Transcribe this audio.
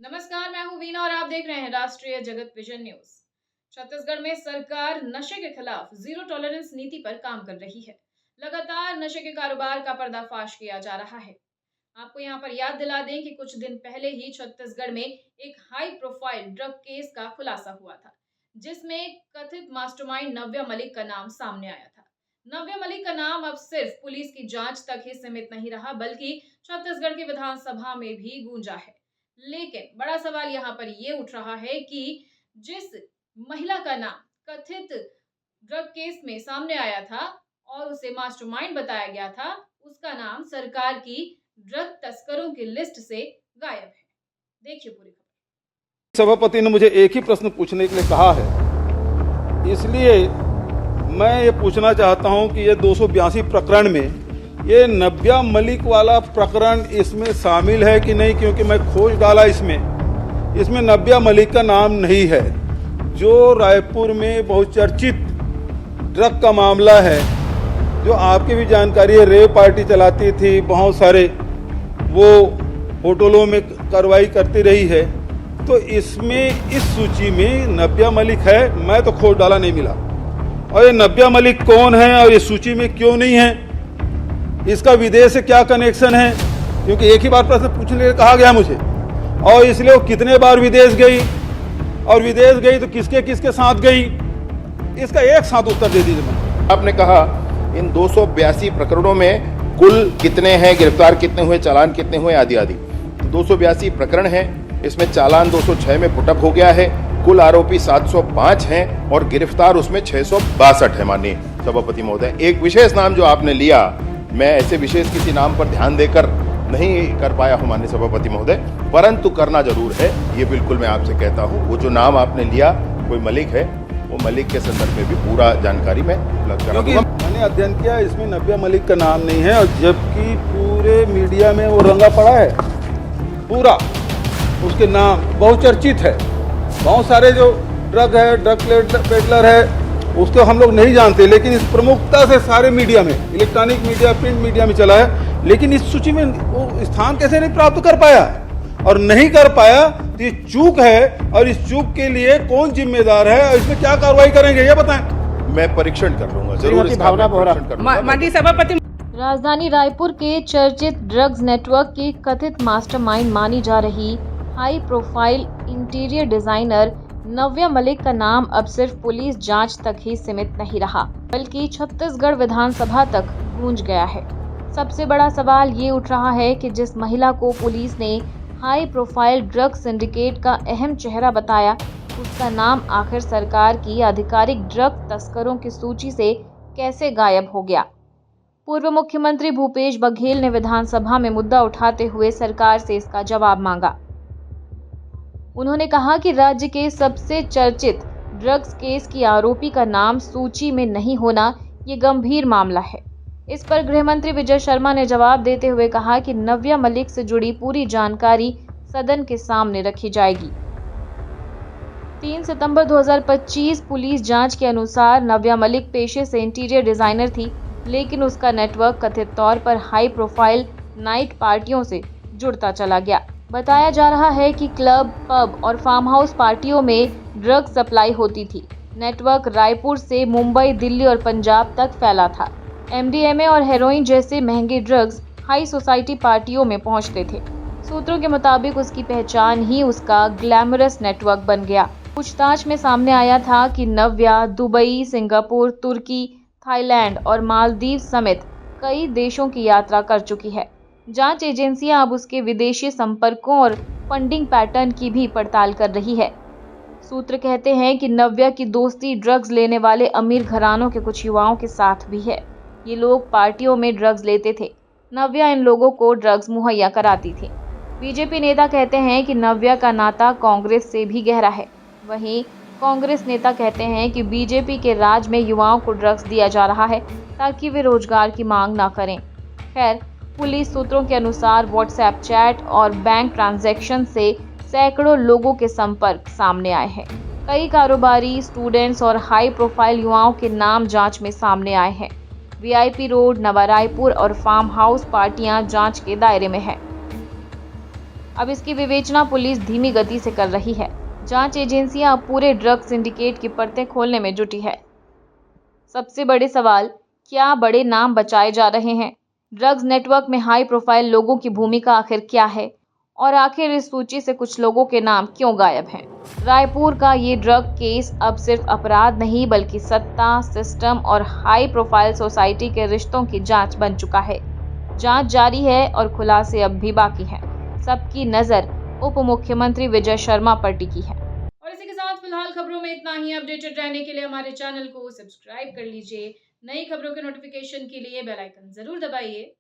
नमस्कार, मैं हूं वीना और आप देख रहे हैं राष्ट्रीय जगत विजन न्यूज। छत्तीसगढ़ में सरकार नशे के खिलाफ जीरो टॉलरेंस नीति पर काम कर रही है। लगातार नशे के कारोबार का पर्दाफाश किया जा रहा है। आपको यहां पर याद दिला दें कि कुछ दिन पहले ही छत्तीसगढ़ में एक हाई प्रोफाइल ड्रग केस का खुलासा हुआ था, जिसमें कथित मास्टरमाइंड नव्या मलिक का नाम सामने आया था। नव्या मलिक का नाम अब सिर्फ पुलिस की जांच तक ही सीमित नहीं रहा, बल्कि छत्तीसगढ़ की विधानसभा में भी गूंजा है। लेकिन बड़ा सवाल यहाँ पर ये उठ रहा है कि जिस महिला का नाम कथित ड्रग केस में सामने आया था और उसे मास्टरमाइंड बताया गया था, उसका नाम सरकार की ड्रग तस्करों की लिस्ट से गायब है। देखिए पूरी खबर। सभापति ने मुझे एक ही प्रश्न पूछने के लिए कहा है, इसलिए मैं ये पूछना चाहता हूं कि ये 282 प्रकरण में ये नव्या मलिक वाला प्रकरण इसमें शामिल है कि नहीं, क्योंकि मैं खोज डाला इसमें नव्या मलिक का नाम नहीं है। जो रायपुर में बहुचर्चित ड्रग का मामला है, जो आपकी भी जानकारी है, रेव पार्टी चलाती थी, बहुत सारे वो होटलों में कार्रवाई करती रही है, तो इसमें इस सूची में नव्या मलिक है। मैं तो खोज डाला, नहीं मिला। और ये नव्या मलिक कौन है और ये सूची में क्यों नहीं है, इसका विदेश से क्या कनेक्शन है, क्योंकि एक ही बार प्रश्न पूछने के लिए कहा गया मुझे, और इसलिए वो कितने बार विदेश गई और विदेश गई तो किसके किसके साथ गई, इसका एक साथ उत्तर दे दीजिए। मैं आपने कहा इन 282 प्रकरणों में कुल कितने हैं, गिरफ्तार कितने हुए, चालान कितने हुए, आदि आदि। 282 प्रकरण हैं, इसमें चालान 206 में पुटअप हो गया है, कुल आरोपी 705 हैं और गिरफ्तार उसमें 662 है। माननीय सभापति महोदय, एक विशेष नाम जो आपने लिया, मैं ऐसे विशेष किसी नाम पर ध्यान देकर नहीं कर पाया हूं माननीय सभापति महोदय, परंतु करना जरूर है, ये बिल्कुल मैं आपसे कहता हूं। वो जो नाम आपने लिया, कोई मलिक है, वो मलिक के संदर्भ में भी पूरा जानकारी मैं उपलब्ध करा दूंगा। मैंने अध्ययन किया, इसमें नव्या मलिक का नाम नहीं है, और जबकि पूरे मीडिया में वो रंगा पड़ा है, पूरा उसके नाम बहुचर्चित है। बहुत सारे जो ड्रग है, ड्रग पेडलर है, उसको हम लोग नहीं जानते, लेकिन इस प्रमुखता से सारे मीडिया में, इलेक्ट्रॉनिक मीडिया, प्रिंट मीडिया में चला है, लेकिन इस सूची में वो स्थान कैसे नहीं प्राप्त कर पाया, और नहीं कर पाया तो ये चूक है, और इस चूक के लिए कौन जिम्मेदार है और इसमें क्या कार्रवाई करेंगे, ये बताएं। मैं परीक्षण कर लूंगा, जरूर इसका परीक्षण कर लूंगा। माननीय सभापति, राजधानी रायपुर के चर्चित ड्रग्स नेटवर्क की कथित मास्टरमाइंड मानी जा रही हाई प्रोफाइल इंटीरियर डिजाइनर नव्या मलिक का नाम अब सिर्फ पुलिस जांच तक ही सीमित नहीं रहा, बल्कि छत्तीसगढ़ विधानसभा तक गूंज गया है। सबसे बड़ा सवाल ये उठ रहा है कि जिस महिला को पुलिस ने हाई प्रोफाइल ड्रग सिंडिकेट का अहम चेहरा बताया, उसका नाम आखिर सरकार की आधिकारिक ड्रग तस्करों की सूची से कैसे गायब हो गया। पूर्व मुख्यमंत्री भूपेश बघेल ने विधानसभा में मुद्दा उठाते हुए सरकार से इसका जवाब मांगा। उन्होंने कहा कि राज्य के सबसे चर्चित ड्रग्स केस की आरोपी का नाम सूची में नहीं होना ये गंभीर मामला है। इस पर गृह मंत्री विजय शर्मा ने जवाब देते हुए कहा कि नव्या मलिक से जुड़ी पूरी जानकारी सदन के सामने रखी जाएगी। 3 सितंबर 2025 पुलिस जांच के अनुसार नव्या मलिक पेशे से इंटीरियर डिजाइनर थी, लेकिन उसका नेटवर्क कथित तौर पर हाई प्रोफाइल नाइट पार्टियों से जुड़ता चला गया। बताया जा रहा है कि क्लब, पब और फार्म हाउस पार्टियों में ड्रग सप्लाई होती थी। नेटवर्क रायपुर से मुंबई, दिल्ली और पंजाब तक फैला था। MDMA और हेरोइन जैसे महंगे ड्रग्स हाई सोसाइटी पार्टियों में पहुंचते थे। सूत्रों के मुताबिक उसकी पहचान ही उसका ग्लैमरस नेटवर्क बन गया। पूछताछ में सामने आया था कि नव्या दुबई, सिंगापुर, तुर्की, थाईलैंड और मालदीव समेत कई देशों की यात्रा कर चुकी है। जांच एजेंसियां अब उसके विदेशी संपर्कों और फंडिंग पैटर्न की भी पड़ताल कर रही है। सूत्र कहते हैं कि नव्या की दोस्ती ड्रग्स लेने वाले अमीर घरानों के कुछ युवाओं के साथ भी है। ये लोग पार्टियों में ड्रग्स लेते थे। नव्या इन लोगों को ड्रग्स मुहैया कराती थी। बीजेपी नेता कहते हैं कि नव्या का नाता कांग्रेस से भी गहरा है। वहीं कांग्रेस नेता कहते हैं कि बीजेपी के राज में युवाओं को ड्रग्स दिया जा रहा है ताकि वे रोजगार की मांग ना करें। खैर, पुलिस सूत्रों के अनुसार व्हाट्सएप चैट और बैंक ट्रांजैक्शन से सैकड़ों लोगों के संपर्क सामने आए हैं। कई कारोबारी, स्टूडेंट्स और हाई प्रोफाइल युवाओं के नाम जांच में सामने आए हैं। वीआईपी रोड, नवा रायपुर और फार्म हाउस पार्टियां जांच के दायरे में है। अब इसकी विवेचना पुलिस धीमी गति से कर रही है। जांच एजेंसियां अब पूरे ड्रग सिंडिकेट की परतें खोलने में जुटी है। सबसे बड़े सवाल, क्या बड़े नाम बचाए जा रहे हैं? ड्रग्स नेटवर्क में हाई प्रोफाइल लोगों की भूमिका आखिर क्या है? और आखिर इस सूची से कुछ लोगों के नाम क्यों गायब हैं? रायपुर का ये ड्रग केस अब सिर्फ अपराध नहीं बल्कि सत्ता, सिस्टम और हाई प्रोफाइल सोसाइटी के रिश्तों की जांच बन चुका है। जांच जारी है और खुलासे अब भी बाकी हैं। सबकी नजर उप मुख्यमंत्री विजय शर्मा पर टिकी है। और इसी के साथ फिलहाल खबरों में इतना ही। अपडेटेड रहने के लिए हमारे चैनल को सब्सक्राइब कर लीजिए। नई खबरों के नोटिफिकेशन के लिए बेल आइकन जरूर दबाइए।